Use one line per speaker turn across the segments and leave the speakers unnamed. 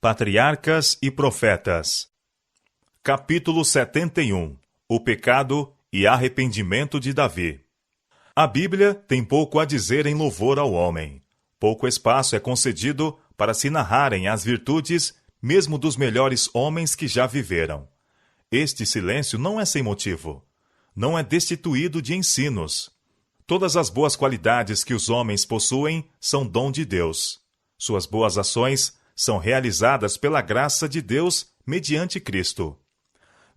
Patriarcas e Profetas. Capítulo 71. O pecado e arrependimento de Davi. A Bíblia tem pouco a dizer em louvor ao homem. Pouco espaço é concedido para se narrarem as virtudes, mesmo dos melhores homens que já viveram. Este silêncio não é sem motivo. Não é destituído de ensinos. Todas as boas qualidades que os homens possuem são dom de Deus. Suas boas ações são realizadas pela graça de Deus mediante Cristo.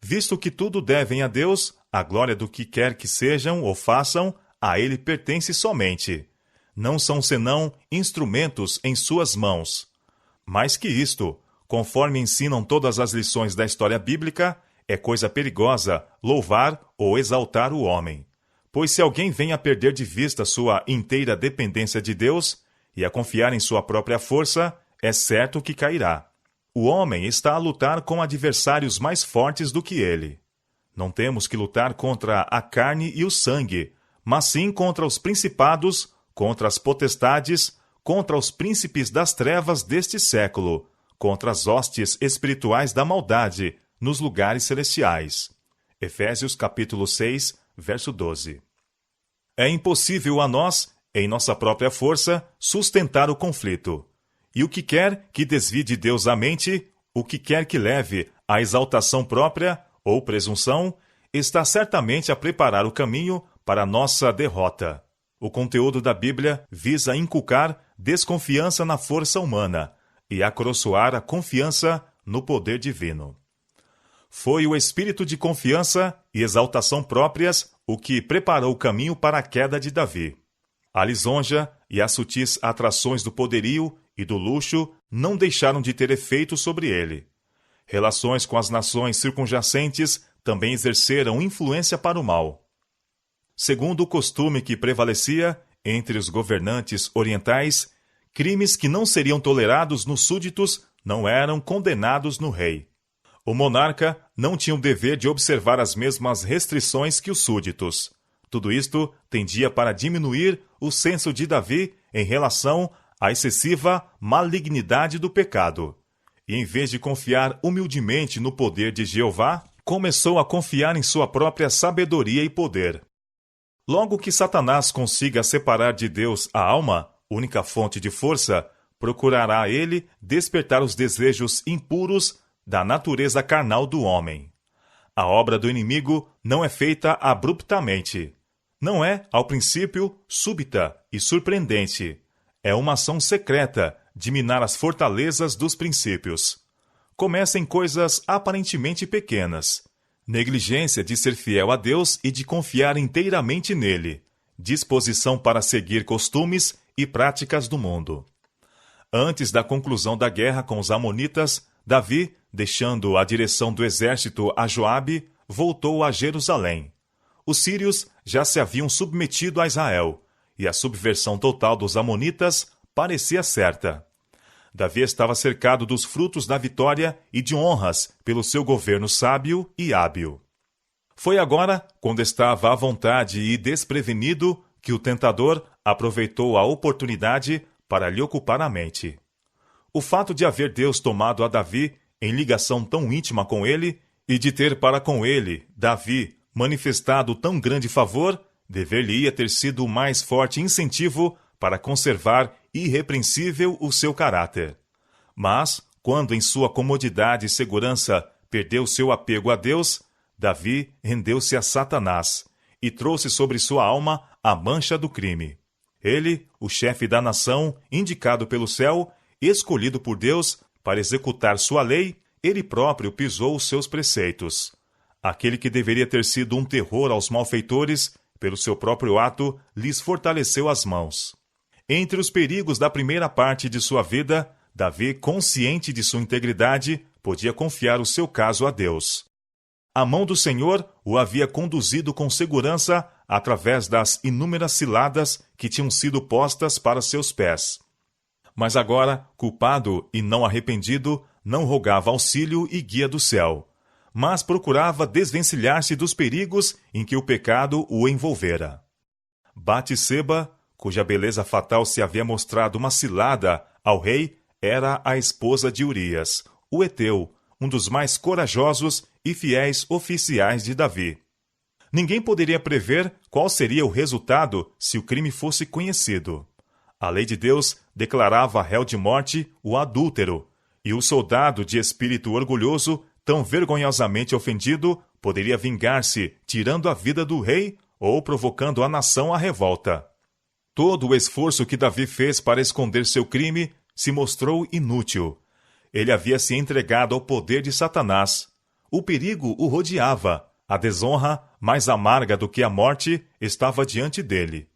Visto que tudo devem a Deus, a glória do que quer que sejam ou façam, a Ele pertence somente. Não são senão instrumentos em suas mãos. Mais que isto, conforme ensinam todas as lições da história bíblica, é coisa perigosa louvar ou exaltar o homem. Pois se alguém vem a perder de vista sua inteira dependência de Deus e a confiar em sua própria força, é certo que cairá. O homem está a lutar com adversários mais fortes do que ele. Não temos que lutar contra a carne e o sangue, mas sim contra os principados, contra as potestades, contra os príncipes das trevas deste século, contra as hostes espirituais da maldade nos lugares celestiais. Efésios capítulo 6, verso 12. É impossível a nós, em nossa própria força, sustentar o conflito. E o que quer que desvie de Deus a mente, o que quer que leve à exaltação própria ou presunção, está certamente a preparar o caminho para a nossa derrota. O conteúdo da Bíblia visa inculcar desconfiança na força humana e acoroçoar a confiança no poder divino. Foi o espírito de confiança e exaltação próprias o que preparou o caminho para a queda de Davi. A lisonja e as sutis atrações do poderio e do luxo não deixaram de ter efeito sobre ele. Relações com as nações circunjacentes também exerceram influência para o mal. Segundo o costume que prevalecia entre os governantes orientais, crimes que não seriam tolerados nos súditos não eram condenados no rei. O monarca não tinha o dever de observar as mesmas restrições que os súditos. Tudo isto tendia para diminuir o senso de Davi em relação à excessiva malignidade do pecado. E em vez de confiar humildemente no poder de Jeová, começou a confiar em sua própria sabedoria e poder. Logo que Satanás consiga separar de Deus a alma, única fonte de força, procurará ele despertar os desejos impuros da natureza carnal do homem. A obra do inimigo não é feita abruptamente. Não é, ao princípio, súbita e surpreendente. É uma ação secreta de minar as fortalezas dos princípios. Começa em coisas aparentemente pequenas. Negligência de ser fiel a Deus e de confiar inteiramente nele. Disposição para seguir costumes e práticas do mundo. Antes da conclusão da guerra com os amonitas, Davi, deixando a direção do exército a Joabe, voltou a Jerusalém. Os sírios já se haviam submetido a Israel, e a subversão total dos amonitas parecia certa. Davi estava cercado dos frutos da vitória e de honras pelo seu governo sábio e hábil. Foi agora, quando estava à vontade e desprevenido, que o tentador aproveitou a oportunidade para lhe ocupar a mente. O fato de haver Deus tomado a Davi em ligação tão íntima com ele e de ter para com ele, Davi, manifestado tão grande favor, dever-lhe-ia ter sido o mais forte incentivo para conservar irrepreensível o seu caráter. Mas, quando em sua comodidade e segurança perdeu seu apego a Deus, Davi rendeu-se a Satanás e trouxe sobre sua alma a mancha do crime. Ele, o chefe da nação, indicado pelo céu, escolhido por Deus para executar sua lei, ele próprio pisou os seus preceitos. Aquele que deveria ter sido um terror aos malfeitores, pelo seu próprio ato, lhes fortaleceu as mãos. Entre os perigos da primeira parte de sua vida, Davi, consciente de sua integridade, podia confiar o seu caso a Deus. A mão do Senhor o havia conduzido com segurança através das inúmeras ciladas que tinham sido postas para seus pés. Mas agora, culpado e não arrependido, não rogava auxílio e guia do céu, mas procurava desvencilhar-se dos perigos em que o pecado o envolvera. Batseba, cuja beleza fatal se havia mostrado uma cilada ao rei, era a esposa de Urias, o heteu, um dos mais corajosos e fiéis oficiais de Davi. Ninguém poderia prever qual seria o resultado se o crime fosse conhecido. A lei de Deus declarava réu de morte o adúltero, e o soldado de espírito orgulhoso, tão vergonhosamente ofendido, poderia vingar-se tirando a vida do rei ou provocando a nação à revolta. Todo o esforço que Davi fez para esconder seu crime se mostrou inútil. Ele havia se entregado ao poder de Satanás. O perigo o rodeava. A desonra, mais amarga do que a morte, estava diante dele.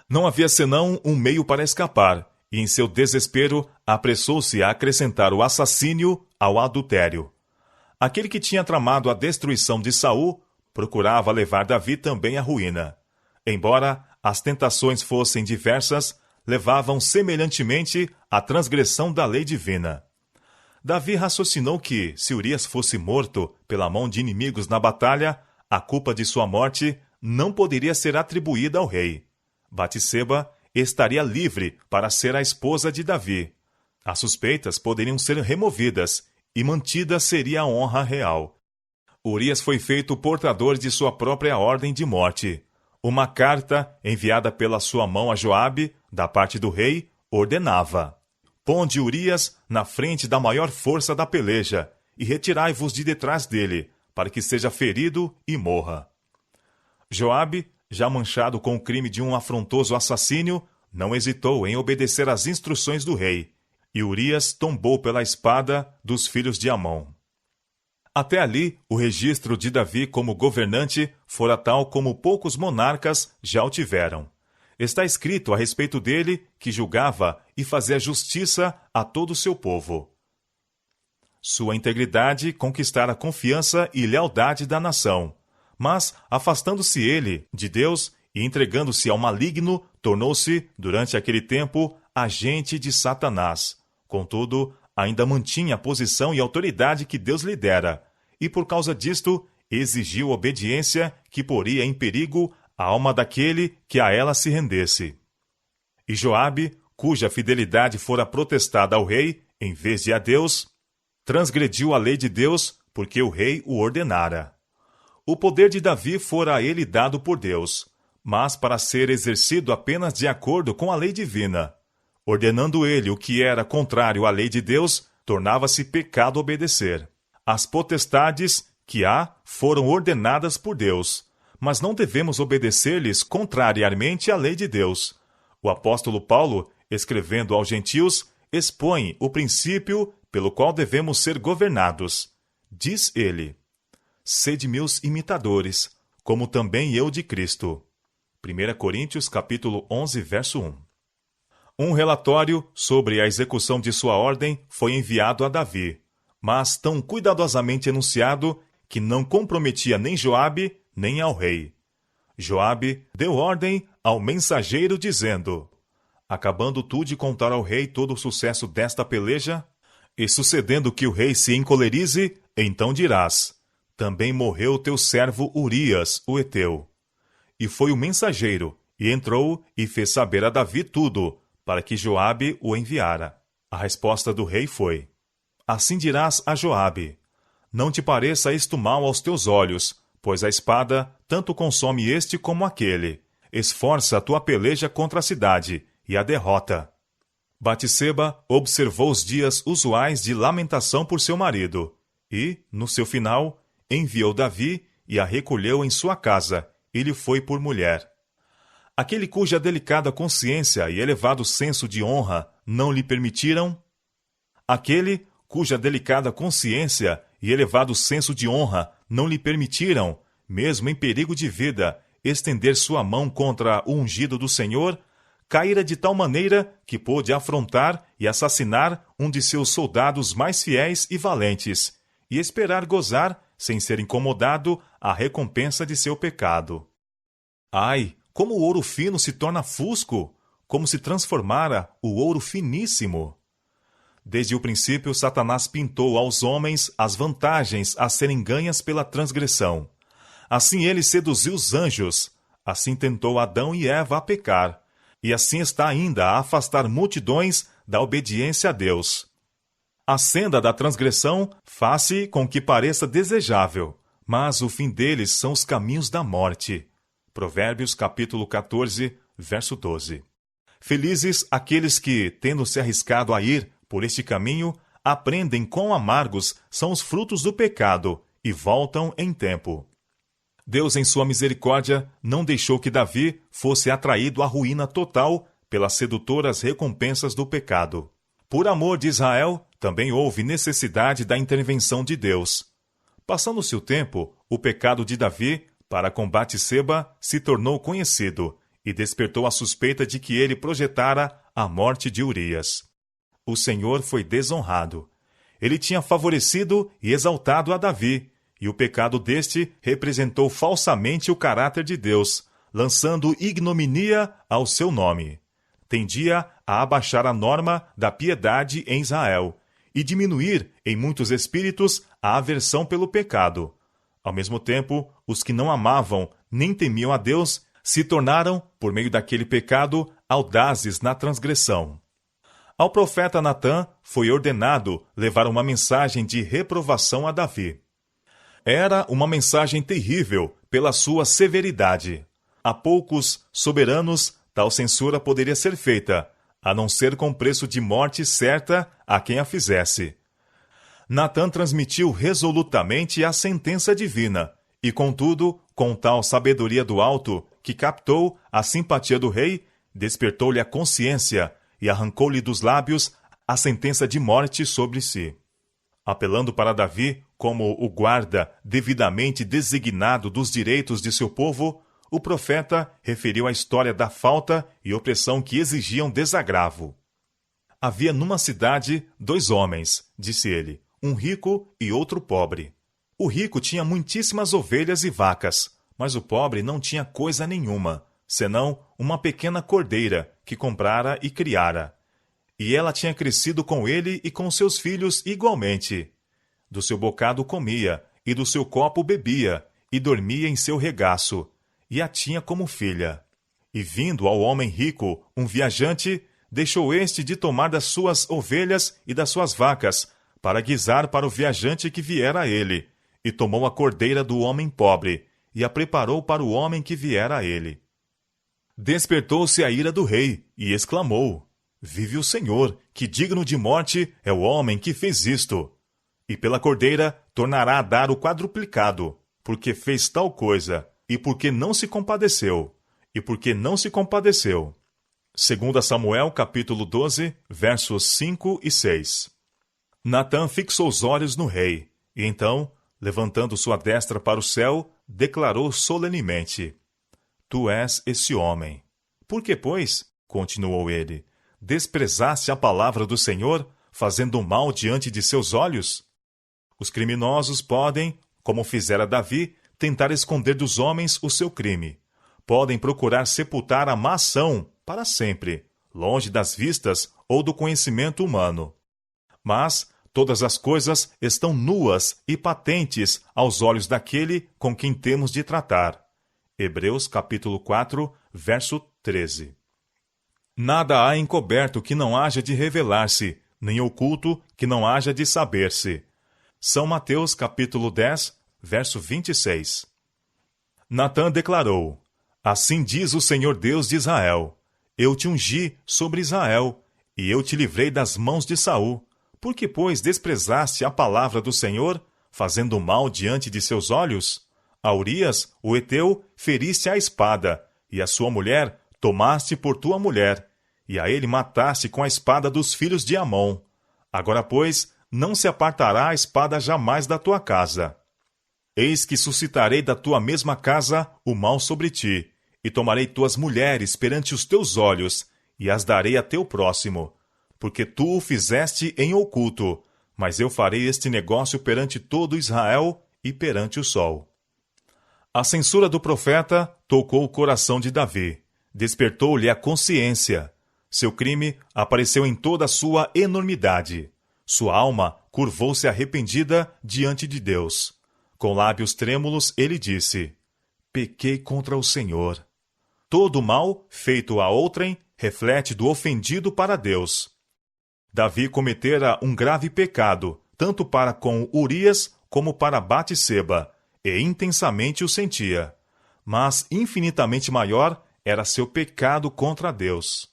Não havia senão um meio para escapar, e em seu desespero apressou-se a acrescentar o assassínio ao adultério. Aquele que tinha tramado a destruição de Saul procurava levar Davi também à ruína. Embora as tentações fossem diversas, levavam semelhantemente à transgressão da lei divina. Davi raciocinou que, se Urias fosse morto pela mão de inimigos na batalha, a culpa de sua morte não poderia ser atribuída ao rei. Batseba estaria livre para ser a esposa de Davi. As suspeitas poderiam ser removidas e mantida seria a honra real. Urias foi feito portador de sua própria ordem de morte. Uma carta, enviada pela sua mão a Joabe, da parte do rei, ordenava: ponde Urias na frente da maior força da peleja, e retirai-vos de detrás dele, para que seja ferido e morra. Joabe, já manchado com o crime de um afrontoso assassínio, não hesitou em obedecer às instruções do rei, e Urias tombou pela espada dos filhos de Amon. Até ali, o registro de Davi como governante fora tal como poucos monarcas já o tiveram. Está escrito a respeito dele que julgava e fazia justiça a todo o seu povo. Sua integridade conquistara a confiança e lealdade da nação, mas, afastando-se ele de Deus e entregando-se ao maligno, tornou-se, durante aquele tempo, agente de Satanás. Contudo, ainda mantinha a posição e autoridade que Deus lhe dera, e por causa disto, exigiu obediência que poria em perigo a alma daquele que a ela se rendesse. E Joabe, cuja fidelidade fora protestada ao rei, em vez de a Deus, transgrediu a lei de Deus, porque o rei o ordenara. O poder de Davi fora a ele dado por Deus, mas para ser exercido apenas de acordo com a lei divina. Ordenando ele o que era contrário à lei de Deus, tornava-se pecado obedecer. As potestades que há foram ordenadas por Deus, mas não devemos obedecer-lhes contrariamente à lei de Deus. O apóstolo Paulo, escrevendo aos gentios, expõe o princípio pelo qual devemos ser governados. Diz ele: sede meus imitadores, como também eu de Cristo. 1 Coríntios capítulo 11, verso 1. Um relatório sobre a execução de sua ordem foi enviado a Davi, mas tão cuidadosamente enunciado que não comprometia nem Joabe, nem ao rei. Joabe deu ordem ao mensageiro dizendo: acabando tu de contar ao rei todo o sucesso desta peleja, e sucedendo que o rei se encolerize, então dirás: também morreu teu servo Urias, o heteu. E foi o mensageiro, e entrou e fez saber a Davi tudo, para que Joabe o enviara. A resposta do rei foi: assim dirás a Joabe: não te pareça isto mal aos teus olhos, pois a espada tanto consome este como aquele. Esforça a tua peleja contra a cidade, e a derrota. Batseba observou os dias usuais de lamentação por seu marido, e, no seu final, enviou Davi e a recolheu em sua casa, e lhe foi por mulher. Aquele cuja delicada consciência e elevado senso de honra não lhe permitiram, mesmo em perigo de vida, estender sua mão contra o ungido do Senhor, caíra de tal maneira que pôde afrontar e assassinar um de seus soldados mais fiéis e valentes, e esperar gozar, sem ser incomodado, a recompensa de seu pecado. Ai, como o ouro fino se torna fusco! Como se transformara o ouro finíssimo! Desde o princípio, Satanás pintou aos homens as vantagens a serem ganhas pela transgressão. Assim ele seduziu os anjos, assim tentou Adão e Eva a pecar, e assim está ainda a afastar multidões da obediência a Deus. A senda da transgressão faz-se com que pareça desejável, mas o fim deles são os caminhos da morte. Provérbios capítulo 14, verso 12. Felizes aqueles que, tendo se arriscado a ir por este caminho, aprendem quão amargos são os frutos do pecado e voltam em tempo. Deus, em sua misericórdia, não deixou que Davi fosse atraído à ruína total pelas sedutoras recompensas do pecado. Por amor de Israel, também houve necessidade da intervenção de Deus. Passando-se o tempo, o pecado de Davi para com Batseba se tornou conhecido e despertou a suspeita de que ele projetara a morte de Urias. O Senhor foi desonrado. Ele tinha favorecido e exaltado a Davi, e o pecado deste representou falsamente o caráter de Deus, lançando ignominia ao seu nome. Tendia a abaixar a norma da piedade em Israel e diminuir em muitos espíritos a aversão pelo pecado. Ao mesmo tempo, os que não amavam nem temiam a Deus se tornaram, por meio daquele pecado, audazes na transgressão. Ao profeta Natã foi ordenado levar uma mensagem de reprovação a Davi. Era uma mensagem terrível pela sua severidade. A poucos soberanos tal censura poderia ser feita, a não ser com preço de morte certa a quem a fizesse. Natã transmitiu resolutamente a sentença divina, e contudo, com tal sabedoria do alto, que captou a simpatia do rei, despertou-lhe a consciência e arrancou-lhe dos lábios a sentença de morte sobre si. Apelando para Davi como o guarda devidamente designado dos direitos de seu povo, o profeta referiu a história da falta e opressão que exigiam desagravo. Havia numa cidade 2 homens, disse ele, um rico e outro pobre. O rico tinha muitíssimas ovelhas e vacas, mas o pobre não tinha coisa nenhuma, senão uma pequena cordeira que comprara e criara. E ela tinha crescido com ele e com seus filhos igualmente. Do seu bocado comia, e do seu copo bebia, e dormia em seu regaço, e a tinha como filha. E vindo ao homem rico, um viajante, deixou este de tomar das suas ovelhas e das suas vacas, para guisar para o viajante que viera a ele, e tomou a cordeira do homem pobre, e a preparou para o homem que viera a ele. Despertou-se a ira do rei, e exclamou: Vive o Senhor, que digno de morte é o homem que fez isto. E pela cordeira tornará a dar o quadruplicado, porque fez tal coisa, e porque não se compadeceu, e porque não se compadeceu. 2 Samuel, capítulo 12, versos 5 e 6. Natã fixou os olhos no rei, e então, levantando sua destra para o céu, declarou solenemente: Tu és esse homem. Por que, pois, continuou ele, desprezaste a palavra do Senhor, fazendo mal diante de seus olhos? Os criminosos podem, como fizera Davi, tentar esconder dos homens o seu crime. Podem procurar sepultar a má ação para sempre, longe das vistas ou do conhecimento humano. Mas todas as coisas estão nuas e patentes aos olhos daquele com quem temos de tratar. Hebreus capítulo 4, verso 13. Nada há encoberto que não haja de revelar-se, nem oculto que não haja de saber-se. São Mateus capítulo 10, verso 26. Natã declarou: Assim diz o Senhor Deus de Israel: Eu te ungi sobre Israel, e eu te livrei das mãos de Saul. Por que, pois, desprezaste a palavra do Senhor, fazendo mal diante de seus olhos? A Urias, o heteu, feriste à espada, e a sua mulher tomaste por tua mulher, e a ele mataste com a espada dos filhos de Amon. Agora, pois, não se apartará a espada jamais da tua casa. Eis que suscitarei da tua mesma casa o mal sobre ti, e tomarei tuas mulheres perante os teus olhos, e as darei a teu próximo. Porque tu o fizeste em oculto, mas eu farei este negócio perante todo Israel e perante o sol. A censura do profeta tocou o coração de Davi, despertou-lhe a consciência. Seu crime apareceu em toda a sua enormidade. Sua alma curvou-se arrependida diante de Deus. Com lábios trêmulos, ele disse: Pequei contra o Senhor. Todo o mal feito a outrem reflete do ofendido para Deus. Davi cometera um grave pecado, tanto para com Urias como para Batseba, e intensamente o sentia. Mas infinitamente maior era seu pecado contra Deus.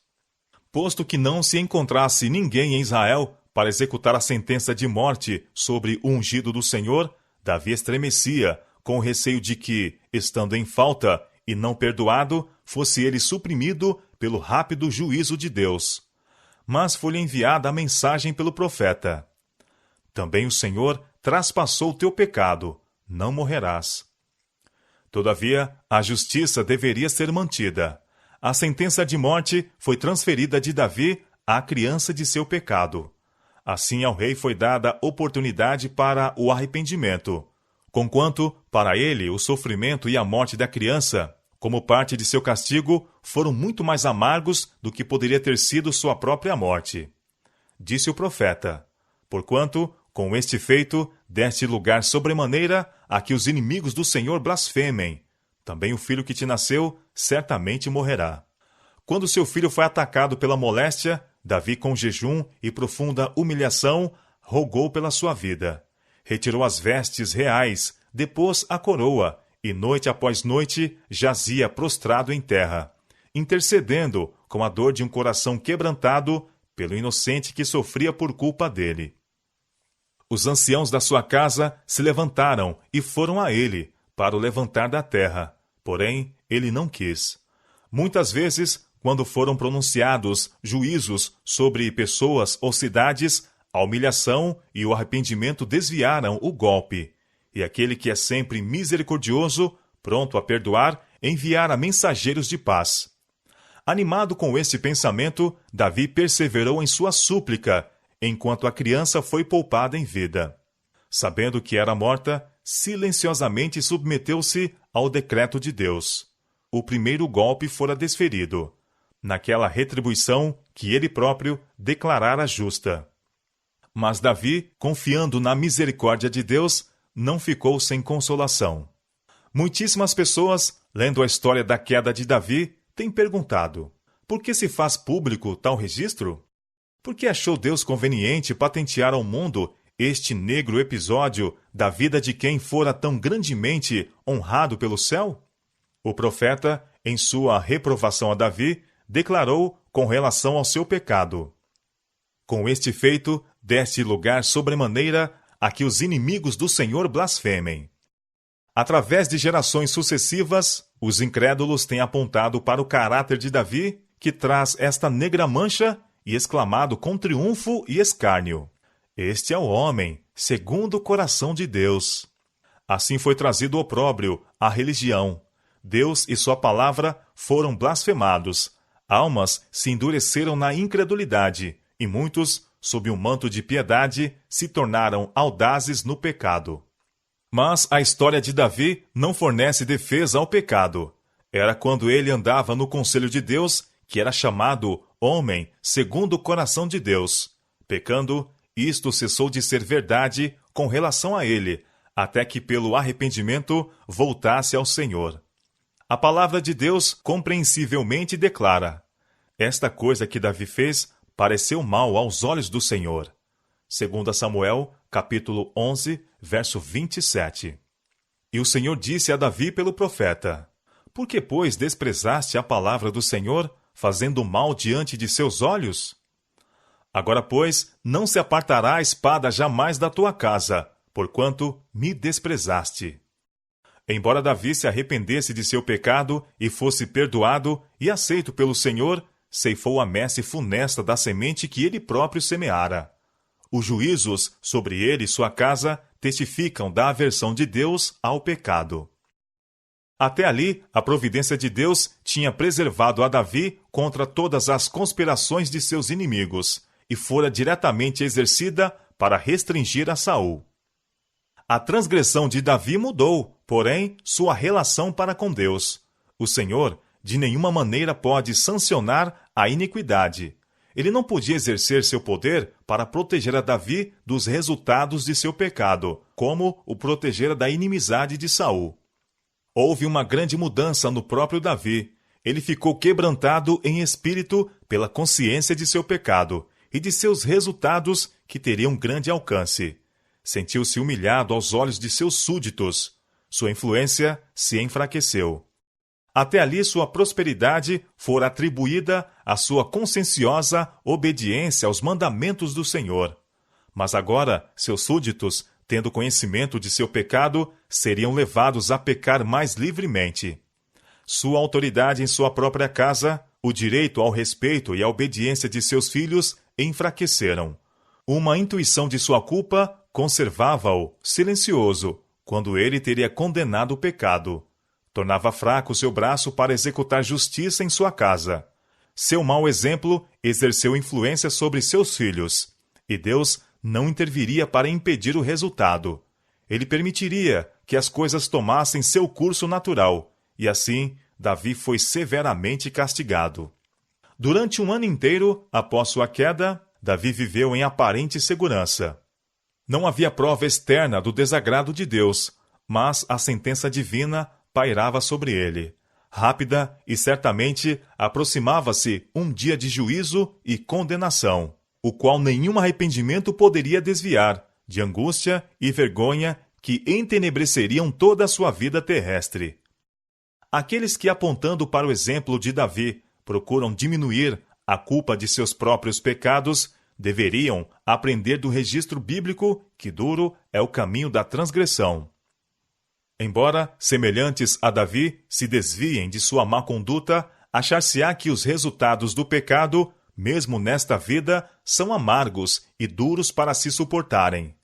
Posto que não se encontrasse ninguém em Israel para executar a sentença de morte sobre o ungido do Senhor, Davi estremecia, com o receio de que, estando em falta e não perdoado, fosse ele suprimido pelo rápido juízo de Deus. Mas foi-lhe enviada a mensagem pelo profeta: também o Senhor traspassou o teu pecado, não morrerás. Todavia, a justiça deveria ser mantida. A sentença de morte foi transferida de Davi à criança de seu pecado. Assim ao rei foi dada oportunidade para o arrependimento, conquanto, para ele, o sofrimento e a morte da criança, como parte de seu castigo, foram muito mais amargos do que poderia ter sido sua própria morte. Disse o profeta: porquanto, com este feito, deste lugar sobremaneira a que os inimigos do Senhor blasfemem. Também o filho que te nasceu certamente morrerá. Quando seu filho foi atacado pela moléstia, Davi, com jejum e profunda humilhação, rogou pela sua vida. Retirou as vestes reais, depôs a coroa, e noite após noite jazia prostrado em terra, intercedendo, com a dor de um coração quebrantado, pelo inocente que sofria por culpa dele. Os anciãos da sua casa se levantaram e foram a ele, para o levantar da terra. Porém, ele não quis. Muitas vezes, quando foram pronunciados juízos sobre pessoas ou cidades, a humilhação e o arrependimento desviaram o golpe. E aquele que é sempre misericordioso, pronto a perdoar, enviara mensageiros de paz. Animado com este pensamento, Davi perseverou em sua súplica, enquanto a criança foi poupada em vida. Sabendo que era morta, silenciosamente submeteu-se ao decreto de Deus. O primeiro golpe fora desferido, naquela retribuição que ele próprio declarara justa. Mas Davi, confiando na misericórdia de Deus, não ficou sem consolação. Muitíssimas pessoas, lendo a história da queda de Davi, têm perguntado: por que se faz público tal registro? Por que achou Deus conveniente patentear ao mundo este negro episódio da vida de quem fora tão grandemente honrado pelo céu? O profeta, em sua reprovação a Davi, declarou com relação ao seu pecado: com este feito, deste lugar sobremaneira a que os inimigos do Senhor blasfemem. Através de gerações sucessivas, os incrédulos têm apontado para o caráter de Davi, que traz esta negra mancha, e exclamado com triunfo e escárnio: este é o homem, segundo o coração de Deus. Assim foi trazido o opróbrio à religião. Deus e sua palavra foram blasfemados. Almas se endureceram na incredulidade, e muitos, sob um manto de piedade, se tornaram audazes no pecado. Mas a história de Davi não fornece defesa ao pecado. Era quando ele andava no conselho de Deus que era chamado homem segundo o coração de Deus. Pecando, isto cessou de ser verdade com relação a ele, até que pelo arrependimento voltasse ao Senhor. A palavra de Deus compreensivelmente declara: esta coisa que Davi fez pareceu mal aos olhos do Senhor. 2 Samuel, capítulo 11, verso 27. E o Senhor disse a Davi pelo profeta: por que, pois, desprezaste a palavra do Senhor, fazendo mal diante de seus olhos? Agora, pois, não se apartará a espada jamais da tua casa, porquanto me desprezaste. Embora Davi se arrependesse de seu pecado e fosse perdoado e aceito pelo Senhor, ceifou a messe funesta da semente que ele próprio semeara. Os juízos sobre ele e sua casa testificam da aversão de Deus ao pecado. Até ali, a providência de Deus tinha preservado a Davi contra todas as conspirações de seus inimigos, e fora diretamente exercida para restringir a Saul. A transgressão de Davi mudou, porém, sua relação para com Deus. O Senhor, de nenhuma maneira, pode sancionar a iniquidade. Ele não podia exercer seu poder para proteger a Davi dos resultados de seu pecado, como o protegera da inimizade de Saul. Houve uma grande mudança no próprio Davi. Ele ficou quebrantado em espírito pela consciência de seu pecado, e de seus resultados que teriam grande alcance. Sentiu-se humilhado aos olhos de seus súditos. Sua influência se enfraqueceu. Até ali sua prosperidade fora atribuída à sua conscienciosa obediência aos mandamentos do Senhor. Mas agora, seus súditos, tendo conhecimento de seu pecado, seriam levados a pecar mais livremente. Sua autoridade em sua própria casa, o direito ao respeito e à obediência de seus filhos enfraqueceram. Uma intuição de sua culpa conservava-o silencioso, quando ele teria condenado o pecado. Tornava fraco seu braço para executar justiça em sua casa. Seu mau exemplo exerceu influência sobre seus filhos, e Deus não interviria para impedir o resultado. Ele permitiria que as coisas tomassem seu curso natural, e assim Davi foi severamente castigado. Durante um ano inteiro, após sua queda, Davi viveu em aparente segurança. Não havia prova externa do desagrado de Deus, mas a sentença divina pairava sobre ele. Rápida e certamente aproximava-se um dia de juízo e condenação, o qual nenhum arrependimento poderia desviar, de angústia e vergonha que entenebreceriam toda a sua vida terrestre. Aqueles que, apontando para o exemplo de Davi, procuram diminuir a culpa de seus próprios pecados, deveriam aprender do registro bíblico que duro é o caminho da transgressão. Embora semelhantes a Davi se desviem de sua má conduta, achar-se-á que os resultados do pecado, mesmo nesta vida, são amargos e duros para se suportarem.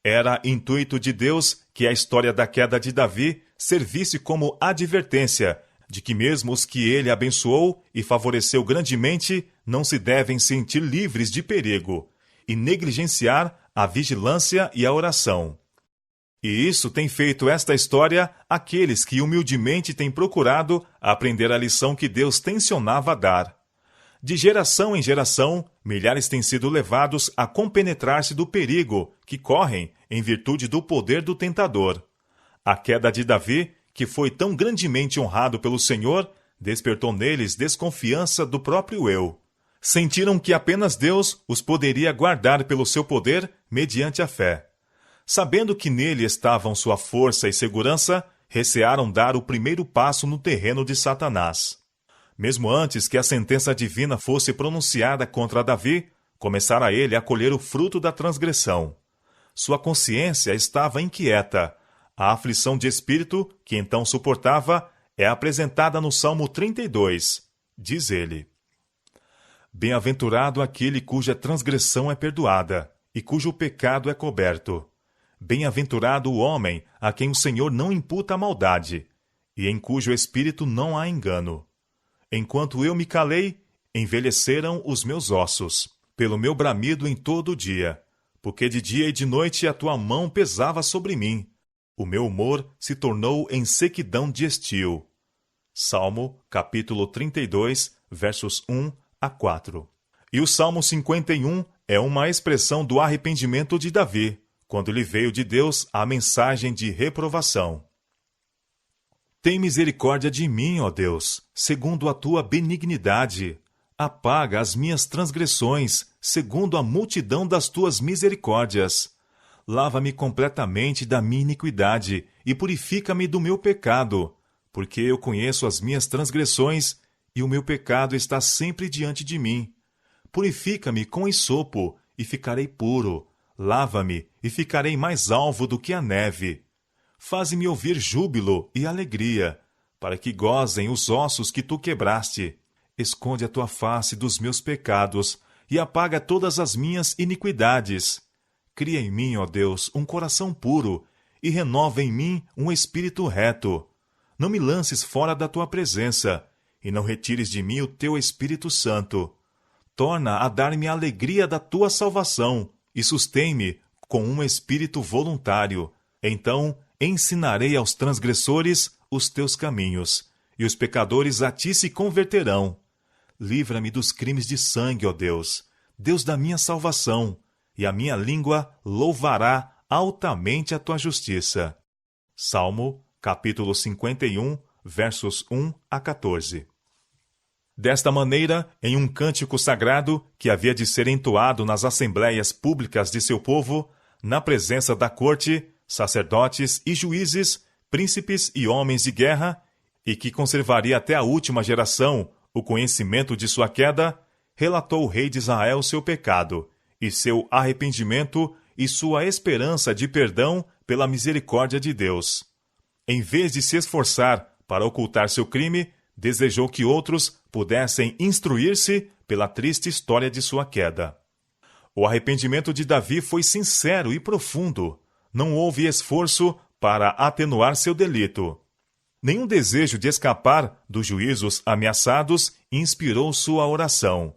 Era intuito de Deus que a história da queda de Davi servisse como advertência de que mesmo os que ele abençoou e favoreceu grandemente não se devem sentir livres de perigo e negligenciar a vigilância e a oração. E isso tem feito esta história aqueles que humildemente têm procurado aprender a lição que Deus tencionava dar. De geração em geração, milhares têm sido levados a compenetrar-se do perigo que correm em virtude do poder do tentador. A queda de Davi, que foi tão grandemente honrado pelo Senhor, despertou neles desconfiança do próprio eu. Sentiram que apenas Deus os poderia guardar pelo seu poder mediante a fé. Sabendo que nele estavam sua força e segurança, recearam dar o primeiro passo no terreno de Satanás. Mesmo antes que a sentença divina fosse pronunciada contra Davi, começara ele a colher o fruto da transgressão. Sua consciência estava inquieta. A aflição de espírito, que então suportava, é apresentada no Salmo 32. Diz ele: Bem-aventurado aquele cuja transgressão é perdoada, e cujo pecado é coberto. Bem-aventurado o homem a quem o Senhor não imputa a maldade, e em cujo espírito não há engano. Enquanto eu me calei, envelheceram os meus ossos, pelo meu bramido em todo o dia, porque de dia e de noite a tua mão pesava sobre mim. O meu humor se tornou em sequidão de estio. Salmo, capítulo 32, versos 1 a 4. E o Salmo 51 é uma expressão do arrependimento de Davi, quando lhe veio de Deus a mensagem de reprovação. Tem misericórdia de mim, ó Deus, segundo a tua benignidade. Apaga as minhas transgressões, segundo a multidão das tuas misericórdias. Lava-me completamente da minha iniquidade e purifica-me do meu pecado, porque eu conheço as minhas transgressões e o meu pecado está sempre diante de mim. Purifica-me com hisopo e ficarei puro. Lava-me e ficarei mais alvo do que a neve. Faze-me ouvir júbilo e alegria, para que gozem os ossos que tu quebraste. Esconde a tua face dos meus pecados e apaga todas as minhas iniquidades. Cria em mim, ó Deus, um coração puro e renova em mim um espírito reto. Não me lances fora da tua presença e não retires de mim o teu Espírito Santo. Torna a dar-me a alegria da tua salvação e sustém-me com um espírito voluntário. Então ensinarei aos transgressores os teus caminhos, e os pecadores a ti se converterão. Livra-me dos crimes de sangue, ó Deus, Deus da minha salvação, e a minha língua louvará altamente a tua justiça. Salmo, capítulo 51, versos 1 a 14. Desta maneira, em um cântico sagrado que havia de ser entoado nas assembleias públicas de seu povo, na presença da corte, sacerdotes e juízes, príncipes e homens de guerra, e que conservaria até a última geração o conhecimento de sua queda, relatou o rei de Israel seu pecado, e seu arrependimento e sua esperança de perdão pela misericórdia de Deus. Em vez de se esforçar para ocultar seu crime, desejou que outros pudessem instruir-se pela triste história de sua queda. O arrependimento de Davi foi sincero e profundo. Não houve esforço para atenuar seu delito. Nenhum desejo de escapar dos juízos ameaçados inspirou sua oração.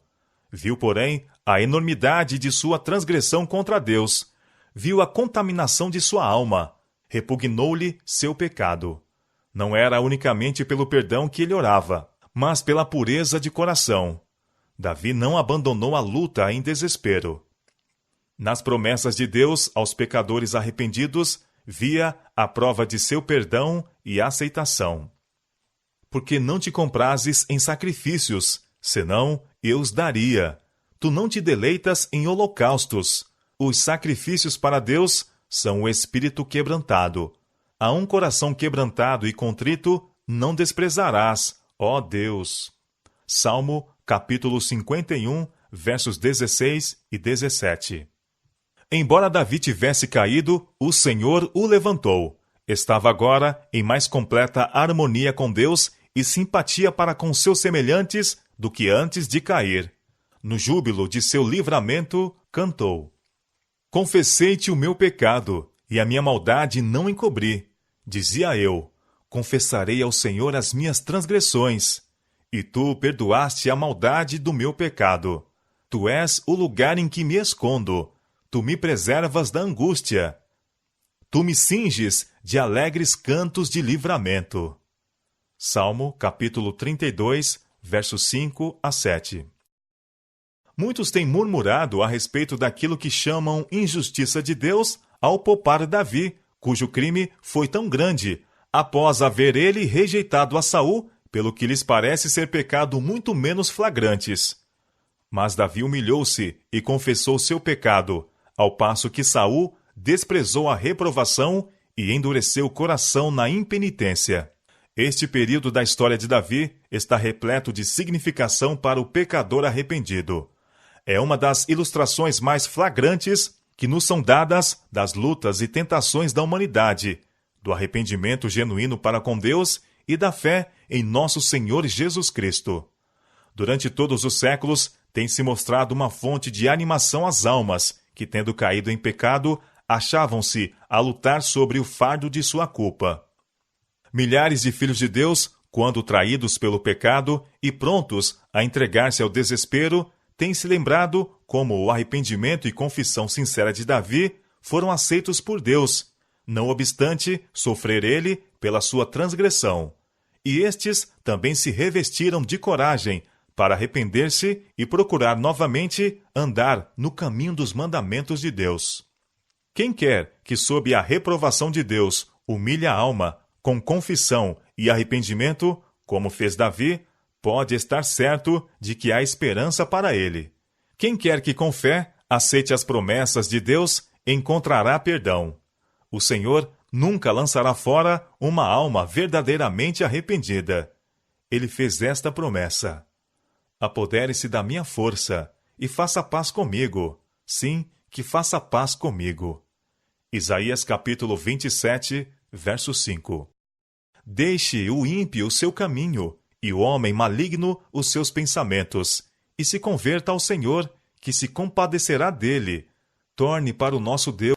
Viu, porém, a enormidade de sua transgressão contra Deus. Viu a contaminação de sua alma. Repugnou-lhe seu pecado. Não era unicamente pelo perdão que ele orava, mas pela pureza de coração. Davi não abandonou a luta em desespero. Nas promessas de Deus aos pecadores arrependidos, via a prova de seu perdão e aceitação. Porque não te comprases em sacrifícios, senão eu os daria. Tu não te deleitas em holocaustos. Os sacrifícios para Deus são o espírito quebrantado. A um coração quebrantado e contrito não desprezarás, ó Deus. Salmo, capítulo 51, versos 16 e 17. Embora Davi tivesse caído, o Senhor o levantou. Estava agora em mais completa harmonia com Deus e simpatia para com seus semelhantes do que antes de cair. No júbilo de seu livramento, cantou: Confessei-te o meu pecado, e a minha maldade não encobri. Dizia eu: confessarei ao Senhor as minhas transgressões. E tu perdoaste a maldade do meu pecado. Tu és o lugar em que me escondo. Tu me preservas da angústia. Tu me cinges de alegres cantos de livramento. Salmo, capítulo 32, versos 5 a 7. Muitos têm murmurado a respeito daquilo que chamam injustiça de Deus ao poupar Davi, cujo crime foi tão grande, após haver ele rejeitado a Saul, pelo que lhes parece ser pecado muito menos flagrantes. Mas Davi humilhou-se e confessou seu pecado, ao passo que Saul desprezou a reprovação e endureceu o coração na impenitência. Este período da história de Davi está repleto de significação para o pecador arrependido. É uma das ilustrações mais flagrantes que nos são dadas das lutas e tentações da humanidade, do arrependimento genuíno para com Deus e da fé em nosso Senhor Jesus Cristo. Durante todos os séculos, tem se mostrado uma fonte de animação às almas que, tendo caído em pecado, achavam-se a lutar sobre o fardo de sua culpa. Milhares de filhos de Deus, quando traídos pelo pecado e prontos a entregar-se ao desespero, têm se lembrado como o arrependimento e confissão sincera de Davi foram aceitos por Deus, não obstante sofrer ele pela sua transgressão. E estes também se revestiram de coragem para arrepender-se e procurar novamente andar no caminho dos mandamentos de Deus. Quem quer que, sob a reprovação de Deus, humilhe a alma com confissão e arrependimento, como fez Davi, pode estar certo de que há esperança para ele. Quem quer que com fé aceite as promessas de Deus, encontrará perdão. O Senhor nunca lançará fora uma alma verdadeiramente arrependida. Ele fez esta promessa: apodere-se da minha força e faça paz comigo. Sim, que faça paz comigo. Isaías capítulo 27, verso 5. Deixe o ímpio o seu caminho, e o homem maligno os seus pensamentos, e se converta ao Senhor, que se compadecerá dele. Torne para o nosso Deus